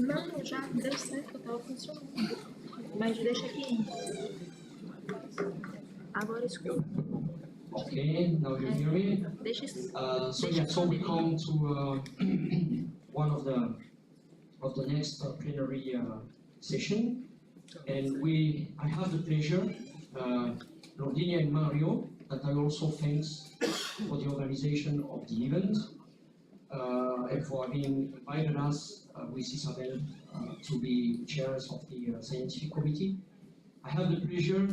Não, já deu certo, estava funcionando. Mas deixa aqui. Agora escuta. Okay, now you hear me? Deixa So we come to one of the next plenary session, and I have the pleasure, Lordinia and Mario, that I also thanks for the organization of the event and for having invited us with Isabel to be chairs of the scientific committee. I have the pleasure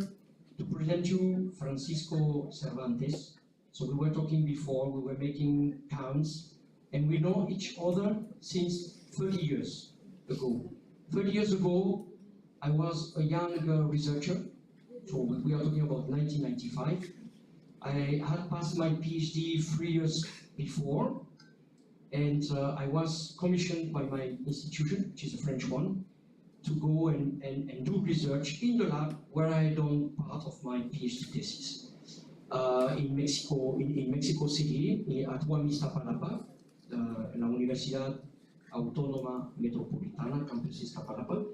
to present you Francisco Cervantes. So we were talking before, we were making counts, and we know each other since 30 years ago. 30 years ago, I was a young researcher, so we are talking about 1995. I had passed my PhD 3 years before, and I was commissioned by my institution, which is a French one, to go and do research in the lab where I had done part of my PhD thesis in Mexico City, at Iztapalapa, la Universidad Autónoma Metropolitana, campus Iztapalapa.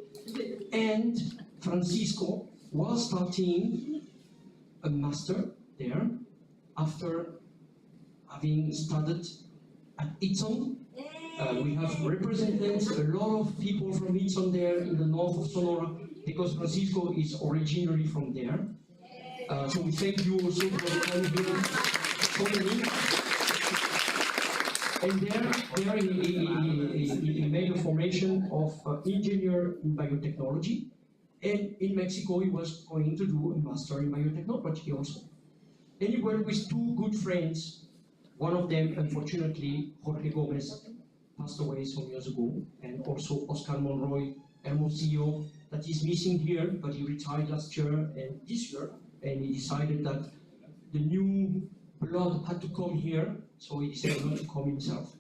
And Francisco was starting a master there after having studied at Eton. We have represented a lot of people from Eton there in the north of Sonora, because Francisco is originally from there. So we thank you also for coming here, so many. And there he made a formation of engineer in biotechnology. And in Mexico, he was going to do a master in biotechnology also. And he worked with two good friends. One of them, unfortunately, Jorge Gomez, passed away some years ago, and also Oscar Monroy Hermosillo, that is missing here, but he retired last year and this year, and he decided that the new blood had to come here, so he decided not to come himself.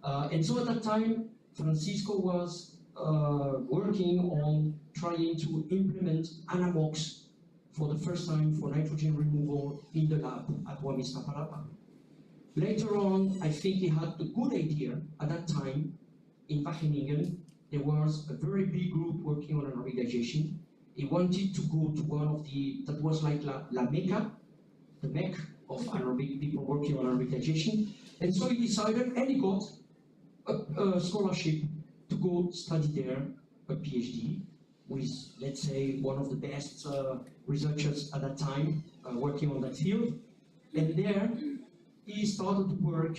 And so at that time, Francisco was working on trying to implement Anamox for the first time for nitrogen removal in the lab at Iztapalapa. Later on, I think he had a good idea at that time. In Wageningen, there was a very big group working on anaerobic digestion. He wanted to go to one of that was like La Mecca, the Mecca of anaerobic people working on anaerobic digestion. And so he decided, and he got a scholarship to go study there, a PhD, with, let's say, one of the best researchers at that time working on that field. And there, he started to work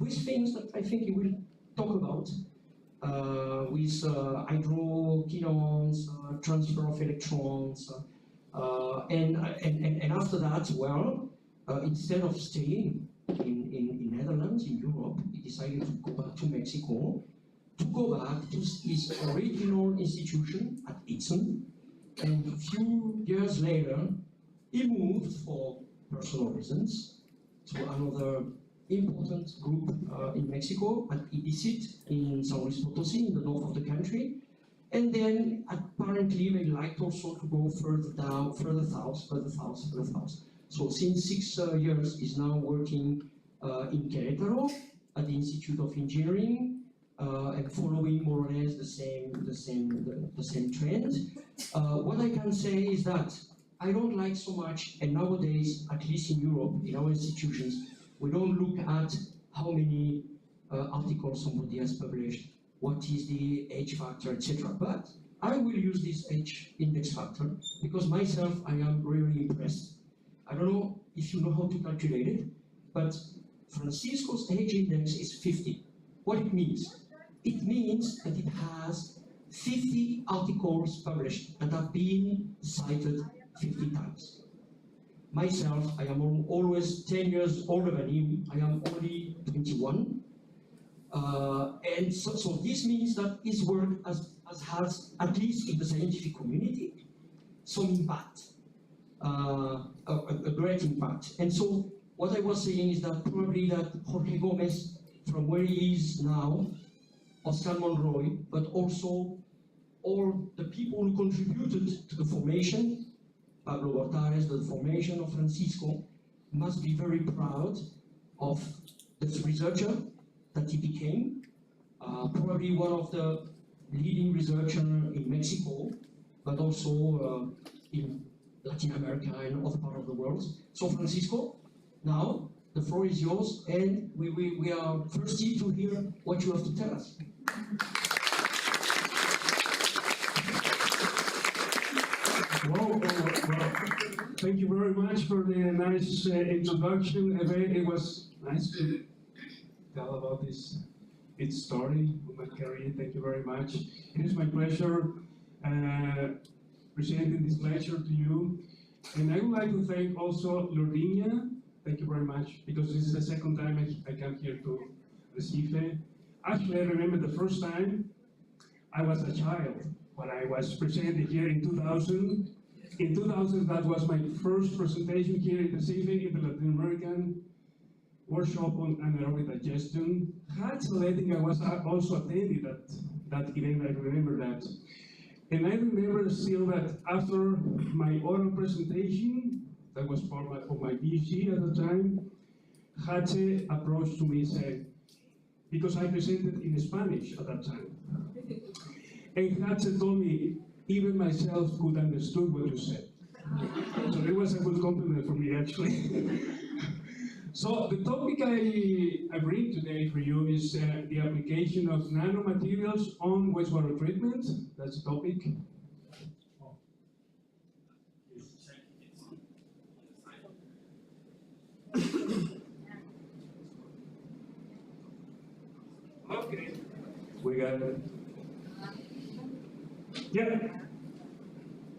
with things that I think he will talk about, with hydroquinones, transfer of electrons, and after that, well, instead of staying in Netherlands, in Europe, he decided to go back to Mexico, to go back to his original institution at Eton, and a few years later, he moved for personal reasons to another important group in Mexico, at IBICIT in San Luis Potosí, in the north of the country. And then apparently they liked also to go further down, further south. So since 6 years, he's now working in Querétaro at the Institute of Engineering, and following more or less the same trend. What I can say is that I don't like so much, and nowadays, at least in Europe, in our institutions, we don't look at how many articles somebody has published, what is the H factor, etc. But I will use this H index factor, because myself, I am really impressed. I don't know if you know how to calculate it, but Francisco's H index is 50. What it means? It means that it has 50 articles published that have been cited 50 times. Myself, I am always 10 years older than him. I am only 21. And so this means that his work has, at least in the scientific community, some impact, a great impact. And so what I was saying is that probably that Jorge Gomez, from where he is now, Oscar Monroy, but also all the people who contributed to the formation, Pablo Bortares, the formation of Francisco, must be very proud of the researcher that he became, probably one of the leading researcher in Mexico, but also in Latin America and other parts of the world. So Francisco, now the floor is yours, and we are thirsty to hear what you have to tell us. Well, thank you very much for the nice introduction. It was nice to tell about this story of my career. Thank you very much. It is my pleasure presenting this lecture to you. And I would like to thank also Lorena. Thank you very much, because this is the second time I come here to Recife. Actually, I remember the first time I was a child when I was presented here in 2000. In 2000, that was my first presentation here in Recife, in the Latin American workshop on anaerobic digestion. I think I was also attending that event, I remember that. And I remember still that after my oral presentation, that was part of my PhD at the time, Hache approached to me and said, because I presented in Spanish at that time. And Hache told me, even myself could understood what you said. So it was a good compliment for me, actually. So the topic I bring today for you is the application of nanomaterials on wastewater treatment. That's the topic. Okay, we got it. Yeah.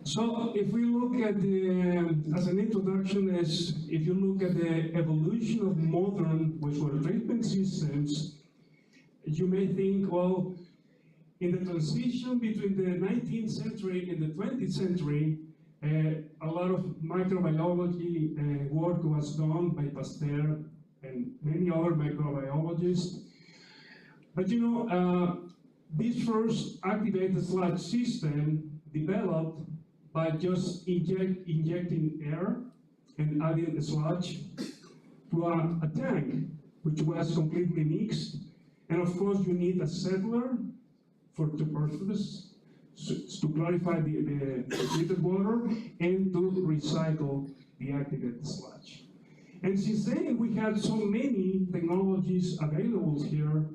So if we look at as an introduction, if you look at the evolution of modern wastewater treatment systems, you may think, well, in the transition between the 19th century and the 20th century, a lot of microbiology work was done by Pasteur and many other microbiologists. But you know, this first activated sludge system developed by just injecting air and adding sludge to a tank, which was completely mixed. And of course, you need a settler for two purposes, to clarify the treated water and to recycle the activated sludge. And since then, we had so many technologies available here.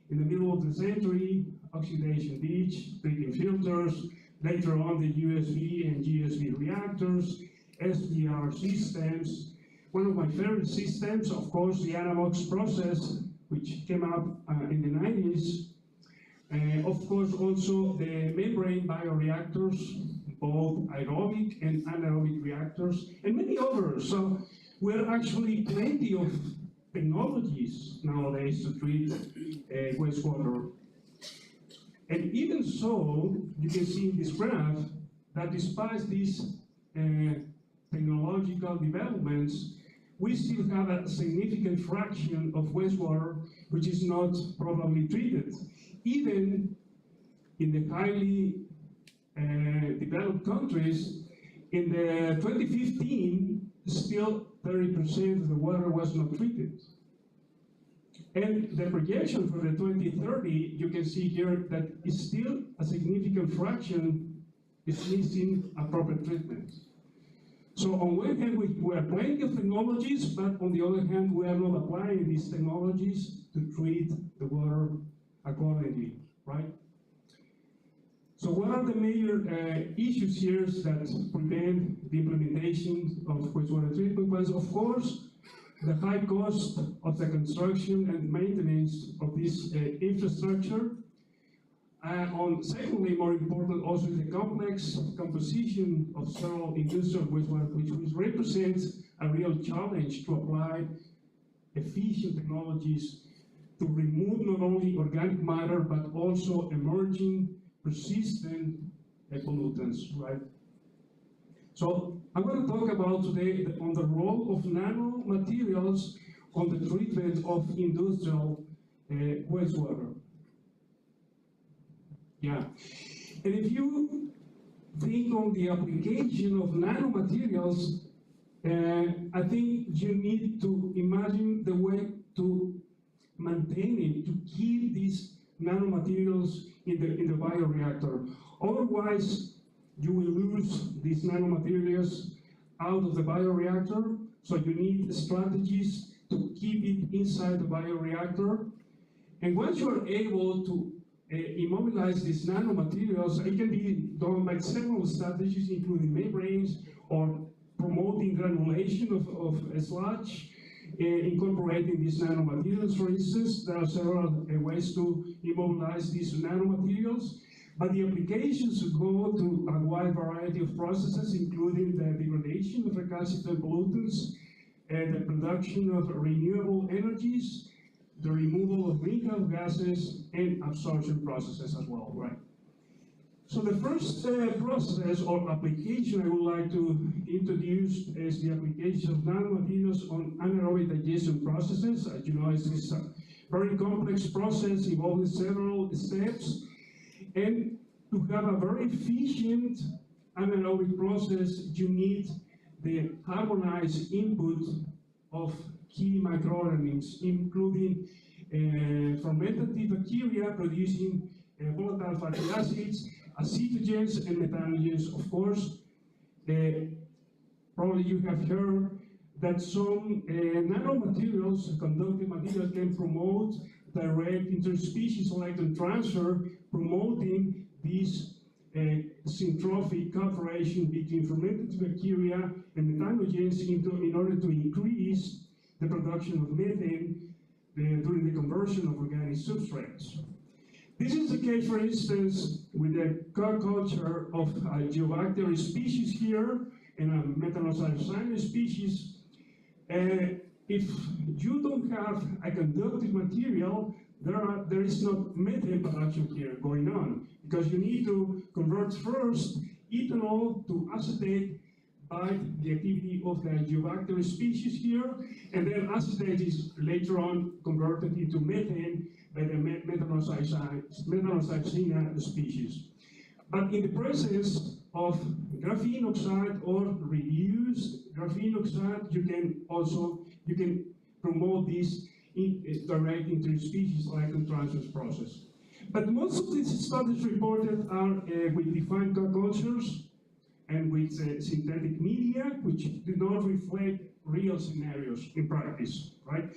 In the middle of the century, oxidation ditch, treating filters, later on the USB and GSB reactors, SDR systems. One of my favorite systems, of course, the Anamox process, which came up in the 90s. Of course, also the membrane bioreactors, both aerobic and anaerobic reactors, and many others. So we're actually plenty of technologies nowadays to treat wastewater. And even so, you can see in this graph that despite these technological developments, we still have a significant fraction of wastewater which is not properly treated. Even in the highly developed countries, in the 2015, still 30% of the water was not treated. And the projection for the 2030, you can see here that is still a significant fraction is missing appropriate treatment. So on one hand, we are plenty of technologies, but on the other hand, we are not applying these technologies to treat the water accordingly, right? So what are the major issues here that prevent the implementation of wastewater treatment plants? Of course, the high cost of the construction and maintenance of this infrastructure. Secondly, more important, also the complex composition of several industrial wastewater, which represents a real challenge to apply efficient technologies to remove not only organic matter, but also emerging persistent pollutants, right? So I'm going to talk about today on the role of nanomaterials on the treatment of industrial wastewater. Yeah, and if you think on the application of nanomaterials, I think you need to imagine the way to maintain it, to keep these nanomaterials in the bioreactor. Otherwise, you will lose these nanomaterials out of the bioreactor, so you need strategies to keep it inside the bioreactor. And once you are able to immobilize these nanomaterials, it can be done by several strategies, including membranes or promoting granulation of sludge, incorporating these nanomaterials. For instance, there are several ways to immobilize these nanomaterials, but the applications go to a wide variety of processes, including the degradation of recalcitrant pollutants, the production of renewable energies, the removal of greenhouse gases, and absorption processes as well, right? So the first process or application I would like to introduce is the application of nanomaterials on anaerobic digestion processes. As you know, it's a very complex process involving several steps. And to have a very efficient anaerobic process, you need the harmonized input of key microorganisms, including fermentative bacteria producing volatile fatty acids, acetogens, and methanogens. Of course, probably you have heard that some nanomaterials, conductive materials, can promote direct interspecies electron transfer, promoting this syntrophic cooperation between fermented bacteria and methanogens in order to increase the production of methane during the conversion of organic substrates. This is the case, for instance, with the co-culture of a geobacteria species here and a methanolcycine species. If you don't have a conductive material, there is no methane production here going on, because you need to convert first ethanol to acetate by the activity of the geobacteria species here, and then acetate is later on converted into methane by the methanolcycine species. But in the presence of graphene oxide or reduced graphene oxide, you can promote this direct interspecies electron transfer process. But most of these studies reported are with defined co-cultures and with synthetic media, which do not reflect real scenarios in practice, right?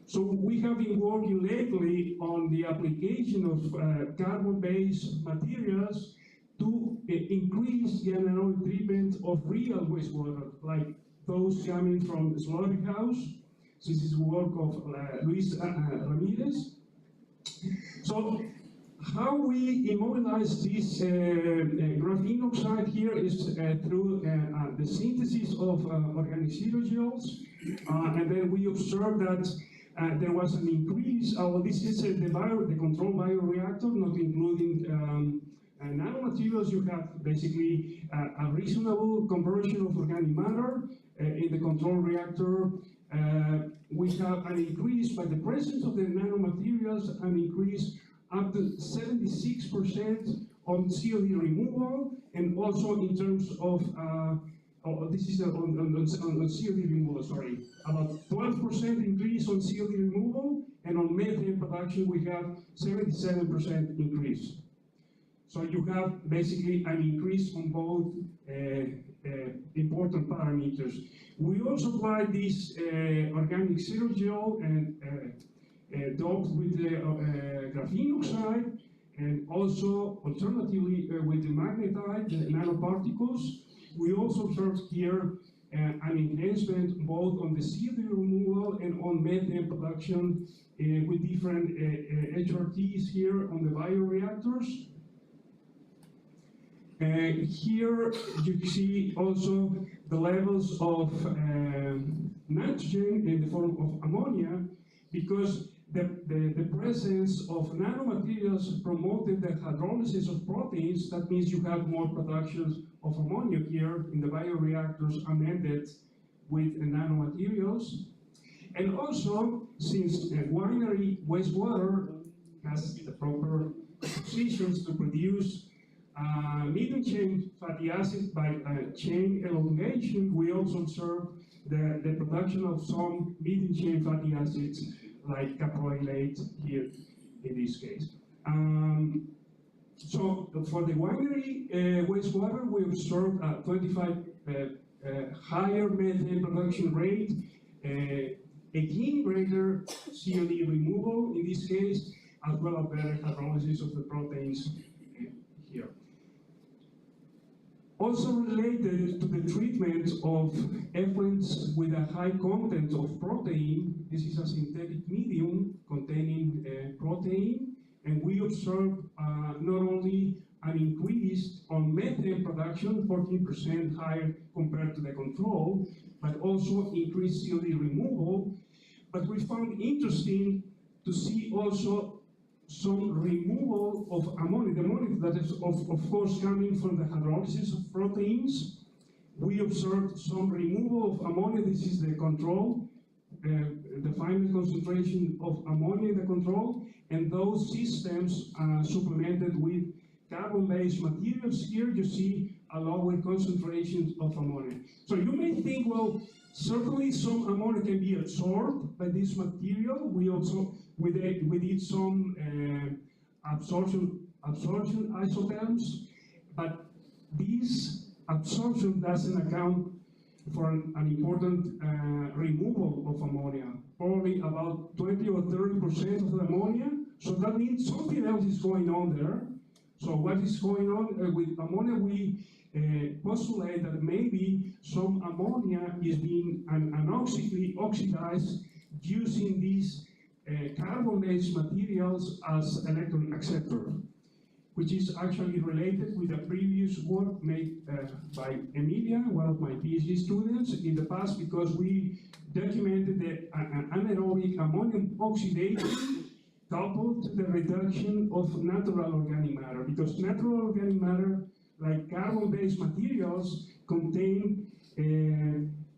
So we have been working lately on the application of carbon-based materials to increase the anaerobic treatment of real wastewater, like those coming from the slaughterhouse. This is work of Luis Ramirez. So how we immobilize this graphene oxide here is through the synthesis of organic xerogels, and then we observed that there was an increase. This is the control bioreactor, not including nanomaterials. You have basically a reasonable conversion of organic matter in the control reactor. We have an increase by the presence of the nanomaterials, an increase up to 76% on COD removal, and also in terms of this is on COD removal, sorry, about 12% increase on COD removal, and on methane production we have 77% increase. So you have basically an increase on both important parameters. We also apply this organic xerogel and doped with the graphene oxide, and also alternatively with the magnetite, the nanoparticles. We also observed here an enhancement both on the CO2 removal and on methane production with different HRTs here on the bioreactors. Here you see also the levels of nitrogen in the form of ammonia, because the presence of nanomaterials promoted the hydrolysis of proteins. That means you have more production of ammonia here in the bioreactors amended with nanomaterials. And also, since winery wastewater has the proper positions to produce medium chain fatty acids by chain elongation, we also observe the production of some medium chain fatty acids like caprolylate here in this case. So for the winery wastewater, we observed a 25 higher methane production rate, 18 greater COD removal in this case, as well as better hydrolysis of the proteins here. Also related to the treatment of effluents with a high content of protein, this is a synthetic medium containing protein, and we observed not only an increase on methane production, 14% higher compared to the control, but also increased COD removal. But we found interesting to see also some removal of ammonia, the ammonia that is of course coming from the hydrolysis of proteins. We observed some removal of ammonia, this is the control, the final concentration of ammonia in the control, and those systems supplemented with carbon-based materials. Here you see a lower concentration of ammonia. So you may think, well, certainly some ammonia can be absorbed by this material. We also we did some absorption isotherms, but this absorption doesn't account for an important removal of ammonia, probably about 20 or 30% of the ammonia. So that means something else is going on there. So what is going on with ammonia? We postulate that maybe some ammonia is being anoxically oxidized using these carbon-based materials as electron acceptor, which is actually related with a previous work made by Emilia, one of my PhD students in the past, because we documented the anaerobic ammonium oxidation coupled to the reduction of natural organic matter, because natural organic matter, like carbon-based materials, contain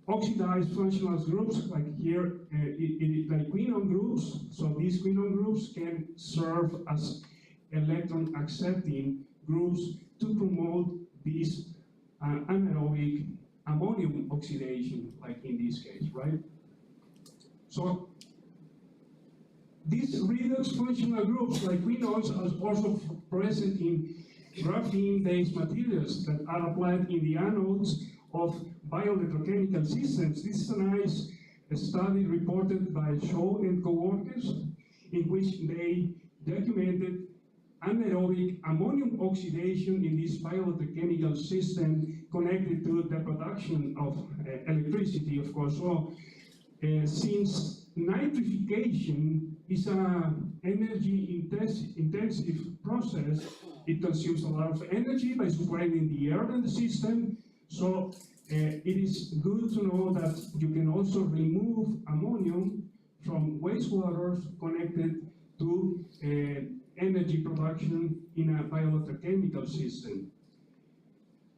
oxidized functional groups, like here, like quinone groups. So these quinone groups can serve as electron accepting groups to promote this anaerobic ammonium oxidation, like in this case, right? So these redox functional groups, like quinones, are also present in graphene-based materials that are applied in the anodes of bioelectrochemical systems. This is a nice study reported by Shaw and co-workers, in which they documented anaerobic ammonium oxidation in this bioelectrochemical system connected to the production of electricity, of course. So since nitrification is an energy-intensive process, it consumes a lot of energy by supplying the air in the system. So it is good to know that you can also remove ammonium from wastewaters connected to energy production in a bioelectrochemical system.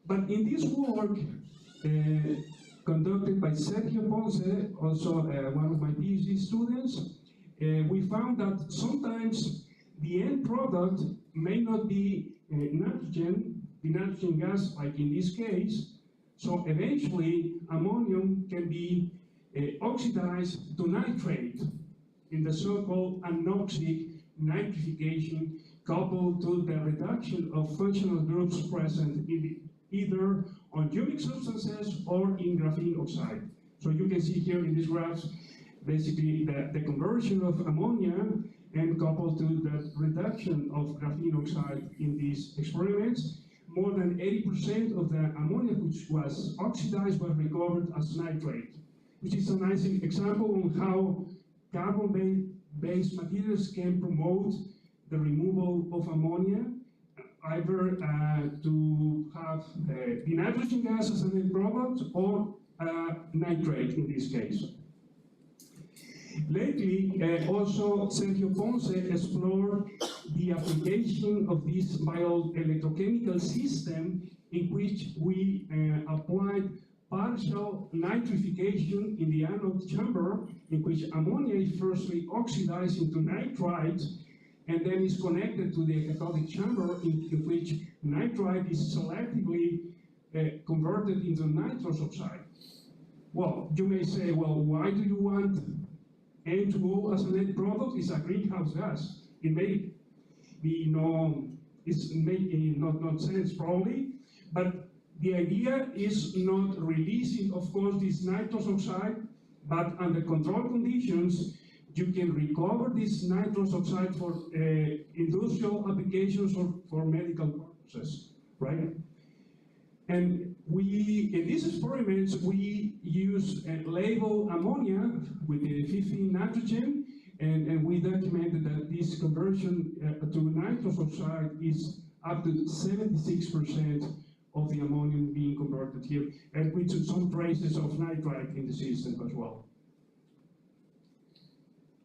But in this work, conducted by Sergio Ponce, also one of my PhD students, we found that sometimes the end product may not be nitrogen, the nitrogen gas, like in this case. So eventually, ammonium can be oxidized to nitrate in the so-called anoxic nitrification, coupled to the reduction of functional groups present in either on cubic substances or in graphene oxide. So you can see here in these graphs, basically the conversion of ammonia and coupled to the reduction of graphene oxide in these experiments. More than 80% of the ammonia which was oxidized was recovered as nitrate, which is a nice example of how carbon-based materials can promote the removal of ammonia, either to have the nitrogen gas as an end product or nitrate in this case. Lately, also Sergio Ponce explored the application of this bioelectrochemical system in which we applied partial nitrification in the anode chamber, in which ammonia is firstly oxidized into nitrite and then is connected to the cathodic chamber, in which nitrite is selectively converted into nitrous oxide. Well, you may say, well, why do you want N2O as a net product? It's a greenhouse gas. It may, be it's making not sense probably, but the idea is not releasing, of course, this nitrous oxide, but under controlled conditions, you can recover this nitrous oxide for industrial applications or for medical purposes, right? And in these experiments, we use labeled ammonia with the 15 nitrogen, and we documented that this conversion to nitrous oxide is up to 76% of the ammonium being converted here, and with some traces of nitrite in the system as well.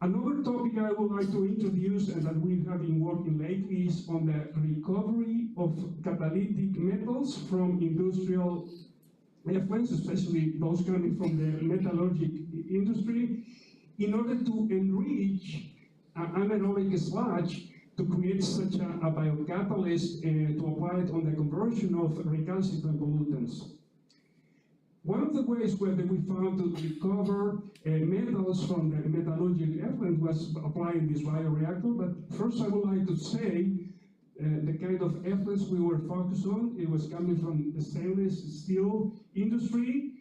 Another topic I would like to introduce and that we have been working lately is on the recovery of catalytic metals from industrial effluents, especially those coming from the metallurgic industry, in order to enrich anaerobic sludge to create such a biocatalyst to apply it on the conversion of recalcitrant pollutants. One of the ways where we found to recover metals from the metallurgical effluent was applying this bioreactor, but first I would like to say the kind of effluents we were focused on. It was coming from the stainless steel industry,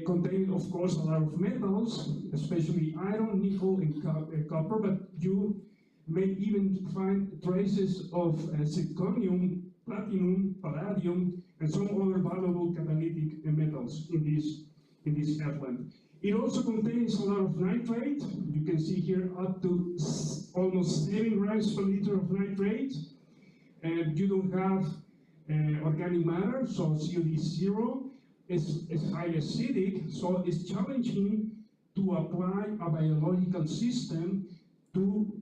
containing, of course, a lot of metals, especially iron, nickel, and copper, but you may even find traces of zirconium, platinum, palladium, and some other valuable catalytic metals in this effluent. It also contains a lot of nitrate. You can see here up to almost 7 grams per liter of nitrate. And you don't have organic matter, so COD is 0. It's highly acidic, so it's challenging to apply a biological system to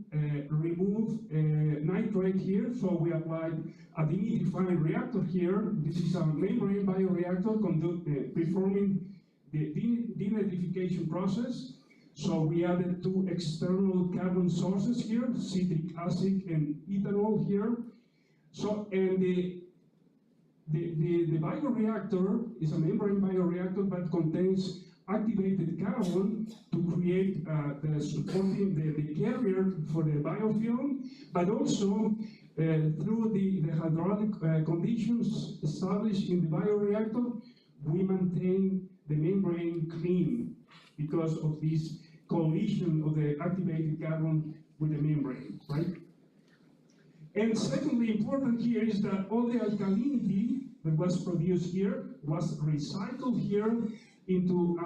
remove nitrate here. So we applied a denidifying reactor here. This is a membrane bioreactor performing the denitrification process. So we added 2 external carbon sources here, citric acid and ethanol here. So, and the bioreactor is a membrane bioreactor that contains activated carbon to create supporting the carrier for the biofilm, but also through the hydraulic conditions established in the bioreactor, we maintain the membrane clean because of this collision of the activated carbon with the membrane, right? And secondly, important here is that all the alkalinity that was produced here was recycled here into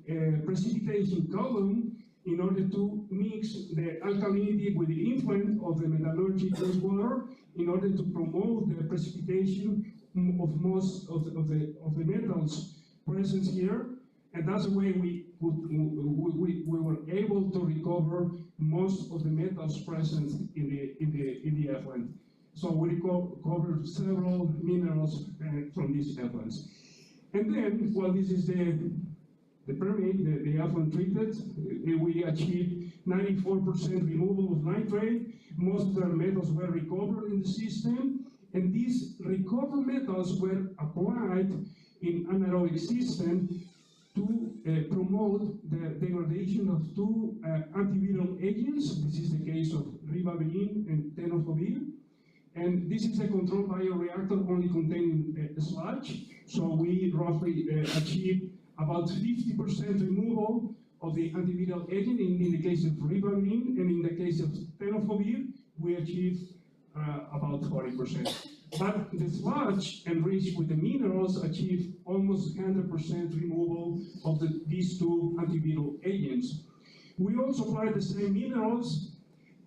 a precipitation column in order to mix the alkalinity with the influence of the metallurgical water in order to promote the precipitation of most of the metals present here. And that's the way we were able to recover most of the metals present in the effluent. So we recovered several minerals from these effluents. And then, well, this is the permit, the effluent treated. We achieved 94% removal of nitrate. Most of the metals were recovered in the system. And these recovered metals were applied in anaerobic system to promote the degradation of 2 antiviral agents. This is the case of ribavirin and tenofovir. And this is a controlled bioreactor only containing sludge. So we roughly achieved about 50% removal of the antiviral agent in the case of ribavirin, and in the case of tenofovir, we achieved about 40%. But the sludge enriched with the minerals achieved almost 100% removal of these 2 antiviral agents. We also applied the same minerals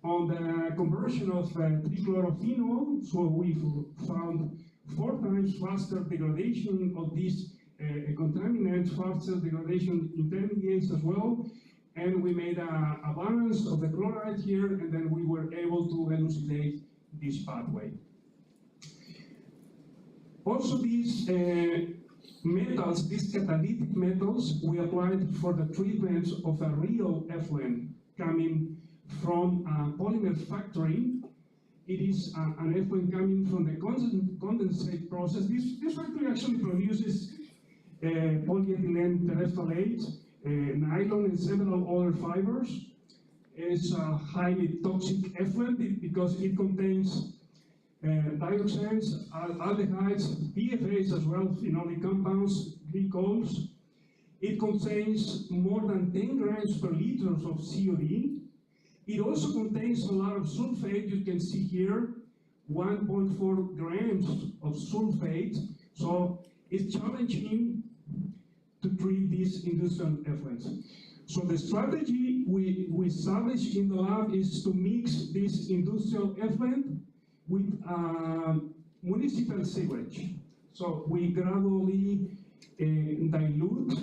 on the conversion of trichlorophenol, so we found 4 times faster degradation of these contaminants, faster degradation intermediates as well, and we made a balance of the chloride here, and then we were able to elucidate this pathway. Also, these metals, these catalytic metals, we applied for the treatment of a real effluent coming from a polymer factory. It is an effluent coming from the condensate process. This factory actually produces polyethylene terephthalate, nylon, and several other fibers. is a highly toxic effluent because it contains dioxins, aldehydes, PFAs as well, phenolic compounds, glycols. It contains more than 10 grams per liter of COD. It also contains a lot of sulfate. You can see here 1.4 grams of sulfate. So it's challenging to treat these industrial effluents. So the strategy we established in the lab is to mix this industrial effluent with municipal sewage. So we gradually dilute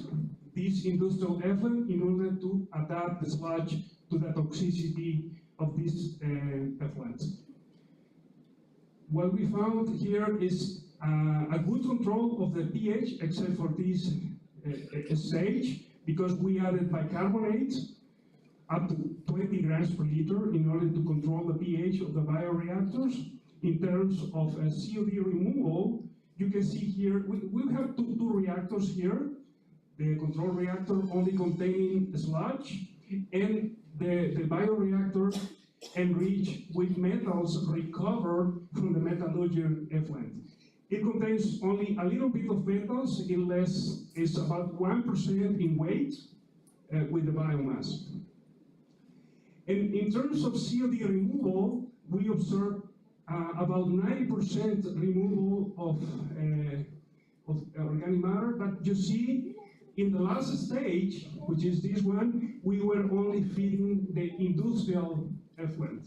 this industrial effluent in order to adapt the sludge to the toxicity of this effluent. What we found here is a good control of the pH, except for this stage, because we added bicarbonate up to 20 grams per liter in order to control the pH of the bioreactors. In terms of COD removal, you can see here, we have two reactors here. The control reactor only containing sludge, and the bioreactor enriched with metals recovered from the metallurgical effluent. It contains only a little bit of metals, it's about 1% in weight with the biomass. And in terms of COD removal, we observed about 90% removal of organic matter, but you see in the last stage, which is this one, we were only feeding the industrial effluent.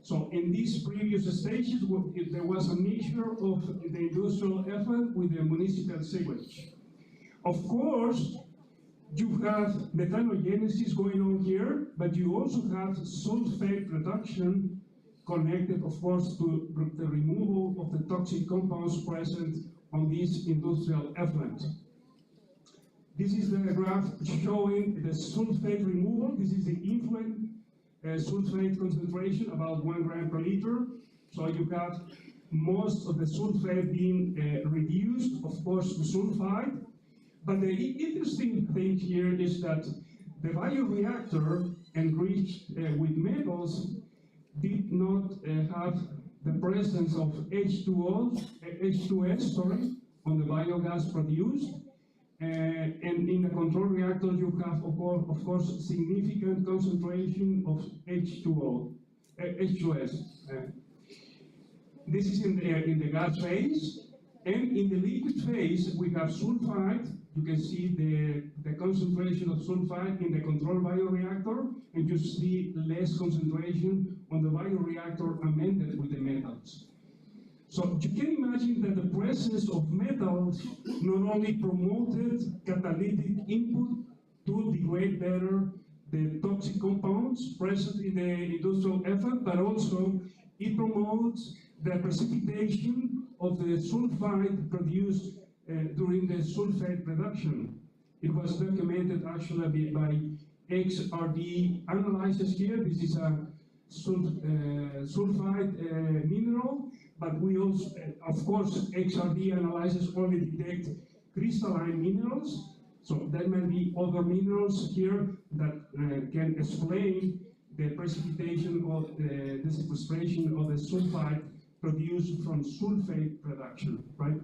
So in these previous stages, there was a mixture of the industrial effluent with the municipal sewage. Of course, you have methanogenesis going on here, but you also have sulfate reduction connected, of course, to the removal of the toxic compounds present on this industrial effluent. This is the graph showing the sulfate removal. This is the influent sulfate concentration, about 1 gram per liter. So you have most of the sulfate being reduced, of course, to sulfide. But the interesting thing here is that the bioreactor enriched with metals did not have the presence of H2S, on the biogas produced. And in the control reactor, you have, of course, significant concentration of H2S. This is in the gas phase. And in the liquid phase, we have sulfide. You can see the concentration of sulfide in the control bioreactor, and you see less concentration on the bioreactor amended with the metals. So you can imagine that the presence of metals not only promoted catalytic input to degrade better the toxic compounds present in the industrial effluent, but also it promotes the precipitation of the sulfide produced during the sulfate reduction. It was documented actually by XRD analysis here. This is a sulfide mineral, but we also, of course, XRD analysis only detect crystalline minerals. So there may be other minerals here that can explain the precipitation or the sequestration of the sulfide produced from sulfate production, right?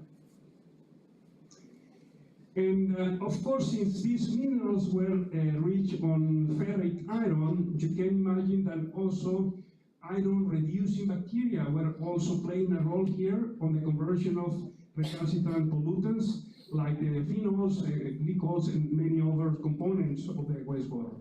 And of course, since these minerals were rich on ferric iron, you can imagine that also iron-reducing bacteria were also playing a role here on the conversion of recalcitrant pollutants like the phenols, glycols, and many other components of the wastewater.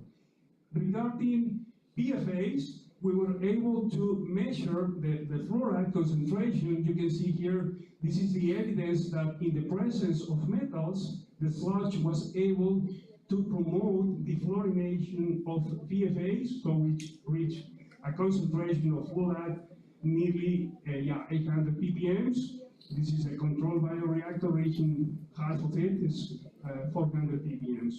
Regarding PFAs, we were able to measure the fluoride concentration. You can see here, this is the evidence that in the presence of metals, the sludge was able to promote defluorination of PFAs, so which reached a concentration of fluoride nearly 800 ppm. This is a controlled bioreactor reaching half of it, is 400 ppm.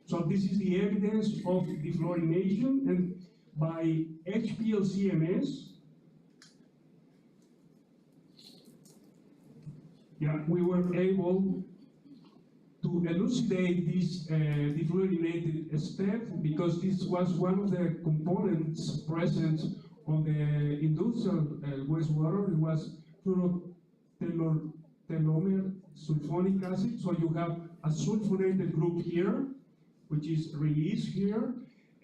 So this is the evidence of defluorination, and by HPLC-MS, we were able to to elucidate this defluorinated step, because this was one of the components present on the industrial wastewater. It was fluorotelomere sulfonic acid. So you have a sulfonated group here, which is released here.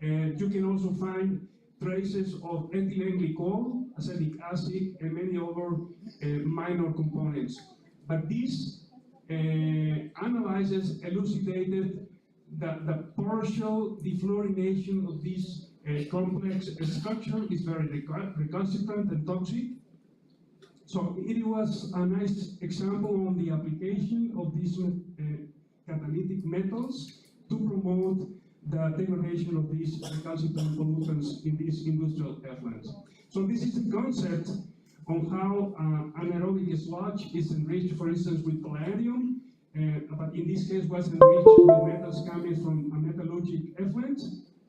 And you can also find traces of ethylene glycol, acetic acid, and many other minor components. But these analyses elucidated the partial defluorination of this complex structure is very recalcitrant and toxic. So it was a nice example on the application of these catalytic metals to promote the degradation of these recalcitrant pollutants in these industrial effluents. So this is the concept on how anaerobic sludge is enriched, for instance, with palladium, but in this case was enriched with metals coming from a metallurgic effluent,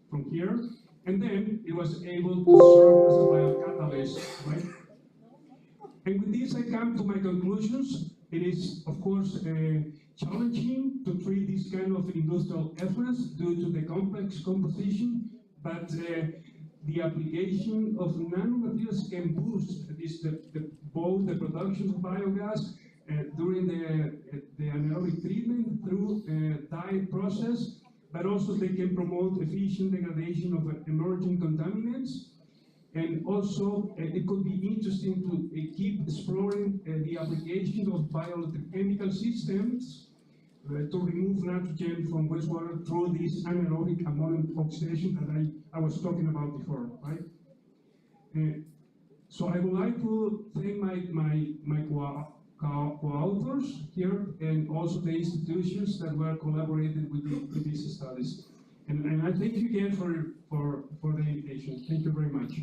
from here, and then it was able to serve as a biocatalyst, right? And with this I come to my conclusions. It is, of course, challenging to treat this kind of industrial effluents due to the complex composition, but the application of nanomaterials can boost both the production of biogas during the anaerobic treatment through dye process, but also they can promote efficient degradation of emerging contaminants. And also, it could be interesting to keep exploring the application of biochemical systems to remove nitrogen from wastewater through this anaerobic ammonium oxidation that I was talking about before, right? So I would like to thank my co-authors here and also the institutions that were collaborating with these studies. And I thank you again for the invitation. Thank you very much.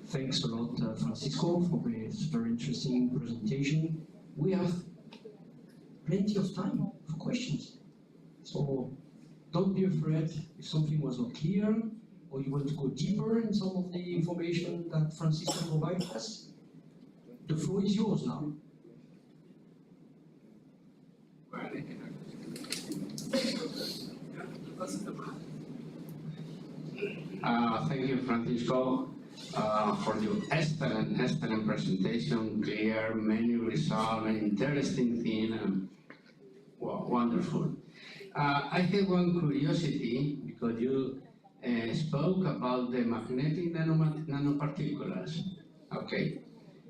Thanks a lot, Francisco, for this very interesting presentation. We have plenty of time for questions. So don't be afraid if something was not clear, or you want to go deeper in some of the information that Francisco provided us. The floor is yours now. Thank you, Francisco, for your excellent presentation, clear, many results, many interesting thing, well, wonderful. I have one curiosity, because you spoke about the magnetic nanoparticles. Okay.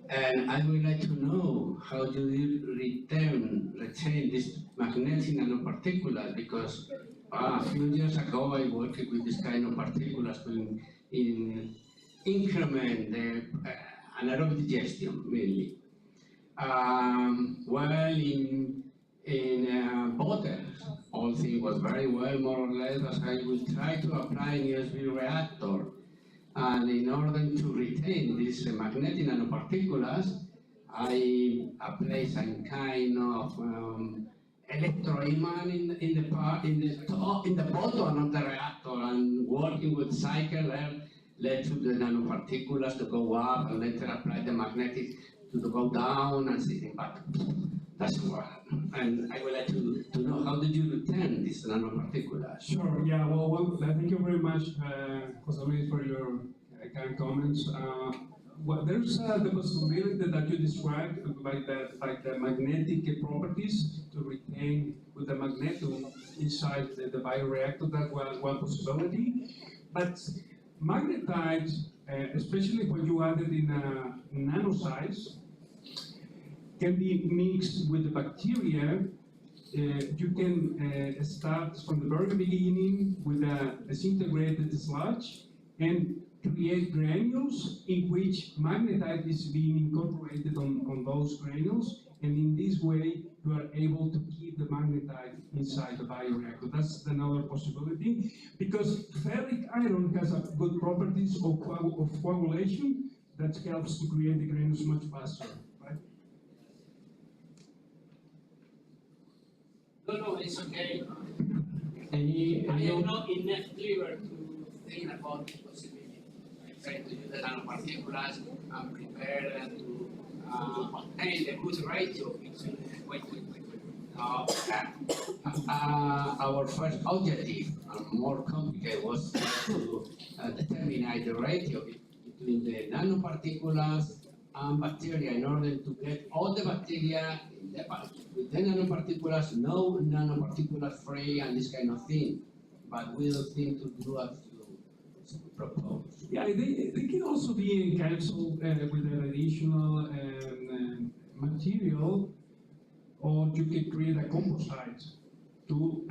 And I would like to know how do you retain these magnetic nanoparticles, because a few years ago I worked with this kind of particles to increment the anaerobic digestion mainly. Well, in bottles, all things was very well, more or less, as I will try to apply in USB reactor. And in order to retain these magnetic nanoparticles, I apply some kind of electroiman in the bottom of the reactor, and working with cycle led to the nanoparticles to go up, and later apply the magnetic to go down, and see, but doesn't work. And I would like to know, how did you retain these nanoparticles? Sure, yeah, well thank you very much, Jose Luis, for your kind comments. Well, there's the possibility that you described by the magnetic properties to retain with the magnetum inside the bioreactor. That was one possibility. But magnetite, especially when you add it in nano size, can be mixed with the bacteria. You can start from the very beginning with a disintegrated sludge and create granules in which magnetite is being incorporated on those granules, and in this way you are able to keep the magnetite inside the bioreactor. That's another possibility, because ferric iron has a good properties of coagulation that helps to create the granules much faster, right? No, it's okay. Any I have not enough liver to think about the possibility. Trying to use the nanoparticulates and prepare and to obtain the good ratio between our first objective, more complicated, was to determine the ratio between the nanoparticulates and bacteria in order to get all the bacteria in with the nanoparticulates, no nanoparticulates free and this kind of thing. But we don't think to do as you propose. Yeah, they can also be encapsulated with an additional material, or you can create a composite to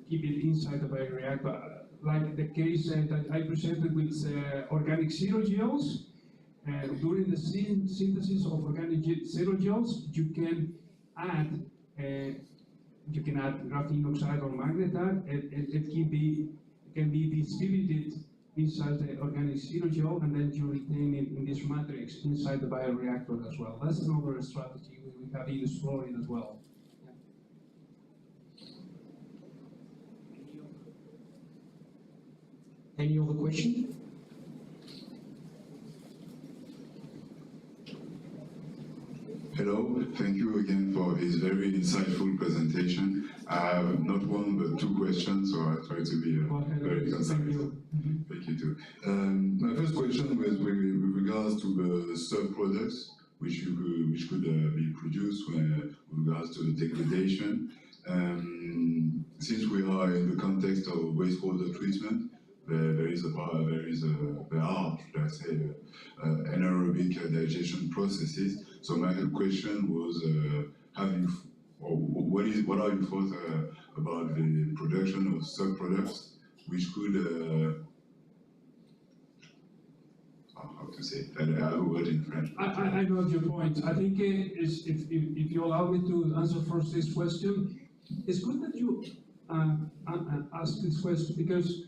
keep it inside the bioreactor. Like the case that I presented with organic zero-gels. During the synthesis of organic zero-gels, you can add graphene oxide or magnetite. It can be distributed inside the organic zero-gel, and then you retain it in this matrix inside the bioreactor as well. That's another strategy we have been exploring as well. Any other question? Hello, thank you again for this very insightful presentation. I have not one but two questions, so I'll try to be very concise. Thank you. Thank you too. My first question was with regards to the sub-products which could be produced with regards to the degradation. Since we are in the context of wastewater treatment, there are, let's say, anaerobic digestion processes. So my question was, what are your thoughts about the production of sub-products which could, how to say, I have a word in French. I know your point. I think if you allow me to answer first this question, it's good that you ask this question, because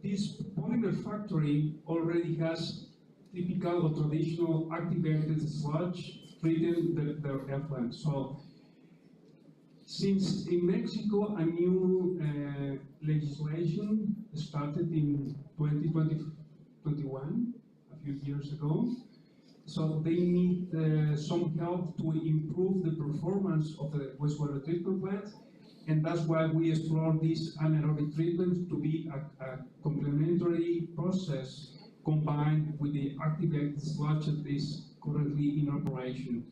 this polymer factory already has typical or traditional activated sludge treating their effluent. So, since in Mexico a new legislation started in 2021, a few years ago, so they need some help to improve the performance of the wastewater treatment plant. And that's why we explore this anaerobic treatment to be a complementary process combined with the activated sludge that is currently in operation.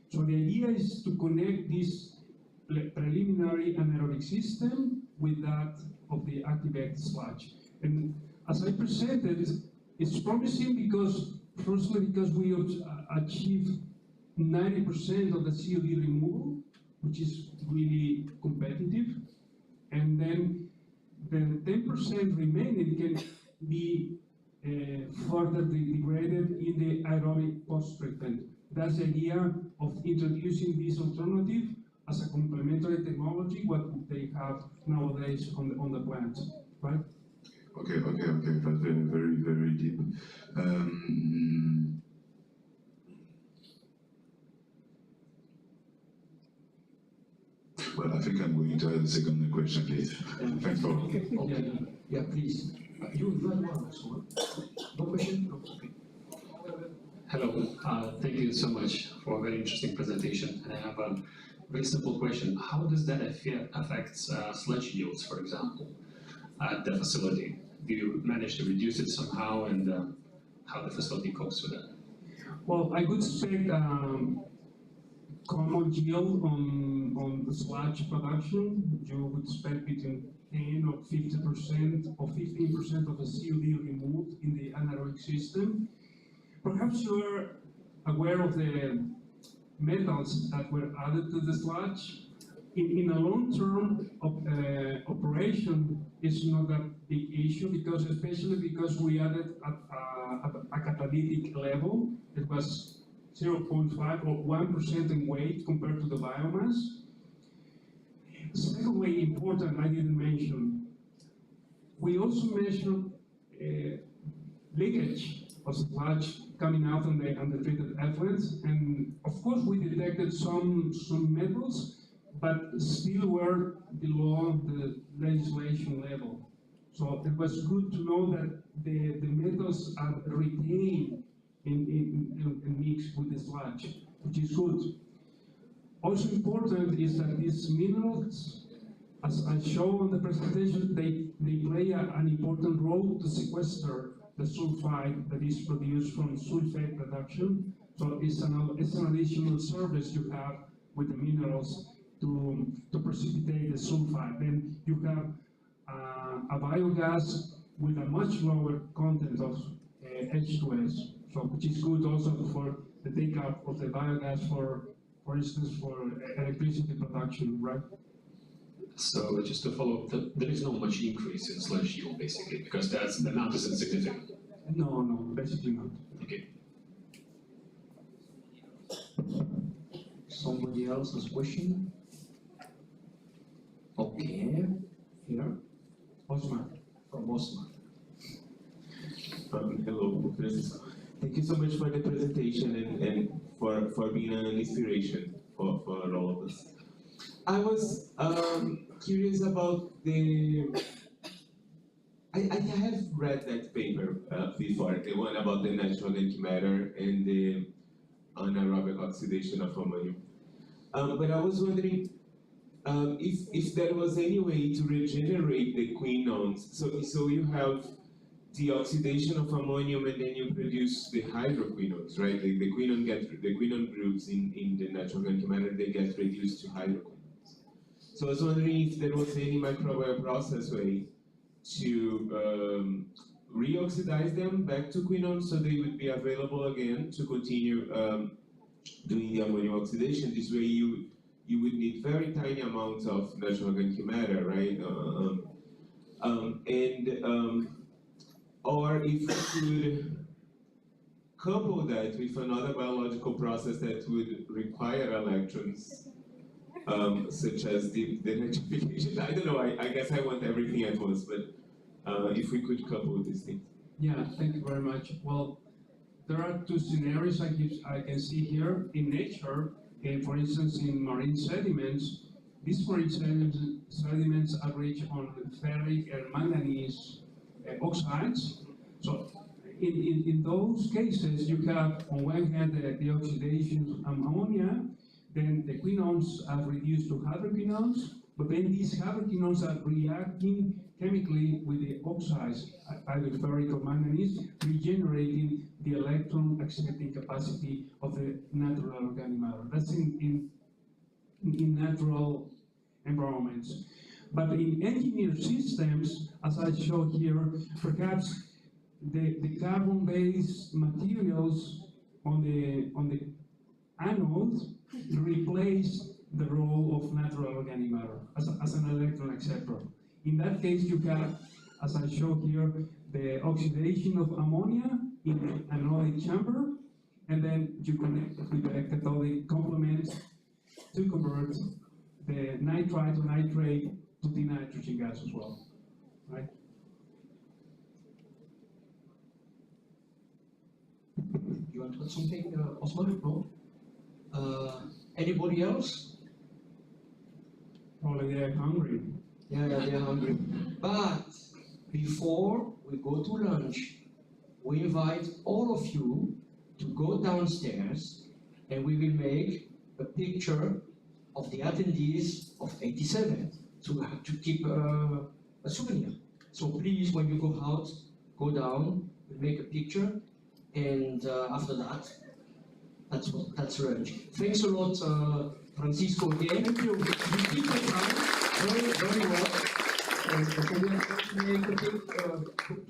So the idea is to connect this preliminary anaerobic system with that of the activated sludge. And as I presented, it's promising because, firstly, because we achieved 90% of the COD removal, which is really competitive, and then the 10% remaining can be further degraded in the aerobic post-treatment. That's the idea of introducing this alternative as a complementary technology, what they have nowadays on the plant, right? Okay, that's very, very deep. Well, I think I'm going to add a second question, please. Thanks for. Okay. Yeah, please. You had one also. No question? No. Okay. Hello, thank you so much for a very interesting presentation. And I have a very simple question. How does that affect sludge yields, for example, at the facility? Do you manage to reduce it somehow, and how the facility copes with that? Well, I would expect common yield on the sludge production. You would expect between 10 or 50% or 15% of the COD removed in the anaerobic system. Perhaps you are aware of the metals that were added to the sludge. In a long-term operation, it's not that big issue, because especially because we added at a catalytic level. It was 0.5 or 1% in weight compared to the biomass. Secondly, important, I didn't mention, we also measured leakage of sludge coming out on the treated effluents, and of course we detected some metals, but still were below the legislation level. So it was good to know that the methods are retained in mixed with the sludge, which is good. Also important is that these minerals, as I show on the presentation, they play an important role to sequester the sulfide that is produced from sulfate reduction. So it's an additional service you have with the minerals to precipitate the sulfide. Then you have a biogas with a much lower content of H2S, so which is good also for the take-up of the biogas for instance, for electricity production, right? So just to follow up, there is not much increase in sludge yield basically, because the amount isn't significant. No, basically not. Okay. Somebody else has a question? Okay, here, Osman. from Osman. Hello, Francisco. Thank you so much for the presentation and for being an inspiration for all of us. I was curious about I have read that paper before, the one about the natural antimatter and the anaerobic oxidation of ammonium. But I was wondering if there was any way to regenerate the quinones. So you have the oxidation of ammonium, and then you produce the hydroquinones, right? The quinone groups in the natural antimatter, they get reduced to hydroquinones. So I was wondering if there was any microbial process way to reoxidize them back to quinones so they would be available again to continue doing the ammonium oxidation. This way you would need very tiny amounts of natural antimatter, right? Or if we could couple that with another biological process that would require electrons, such as the nitrification. I don't know, I guess I want everything at once, but if we could couple these things. Yeah, thank you very much. Well, there are two scenarios I can see here. In nature, for instance, in marine sediments, these marine sediments are rich on ferric and manganese oxides. So in those cases, you have on one hand the oxidation of ammonia, then the quinones are reduced to hydroquinones, but then these hydroquinones are reacting chemically with the oxides, either ferric or manganese, regenerating the electron accepting capacity of the natural organic matter. That's in natural environments. But in engineered systems, as I show here, perhaps the carbon-based materials on the anode replace the role of natural organic matter as an electron acceptor. In that case, you have, as I show here, the oxidation of ammonia in the anodic chamber, and then you connect with the cathodic complement to convert the nitrite or nitrate to the nitrogen gas as well, right? You want to add something, Osman? No? Anybody else? Probably they're hungry. Yeah, they're hungry. But before we go to lunch, we invite all of you to go downstairs and we will make a picture of the attendees of 87 to keep a souvenir. So please, when you go out, go down, we'll make a picture, and after that, that's lunch. Thanks a lot, Francisco, again. Thank you. You keep your time very well. And so we are going to make a big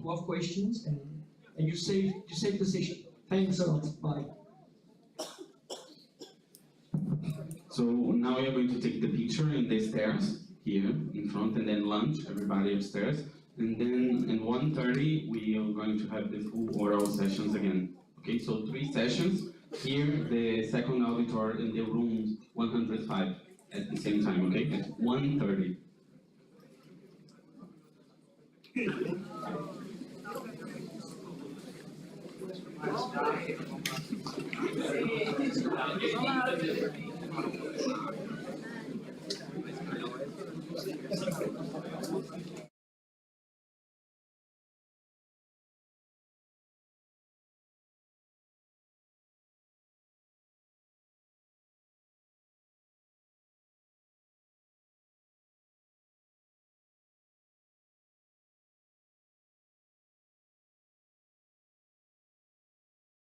12 questions, and you save the session. Thanks a lot. Bye. So now we are going to take the picture in the stairs here in front, and then lunch, everybody upstairs. And then in 1:30, we are going to have the full oral sessions again. Okay, so 3 sessions here, the second auditor in the room 105 at the same time, okay, at 1:30.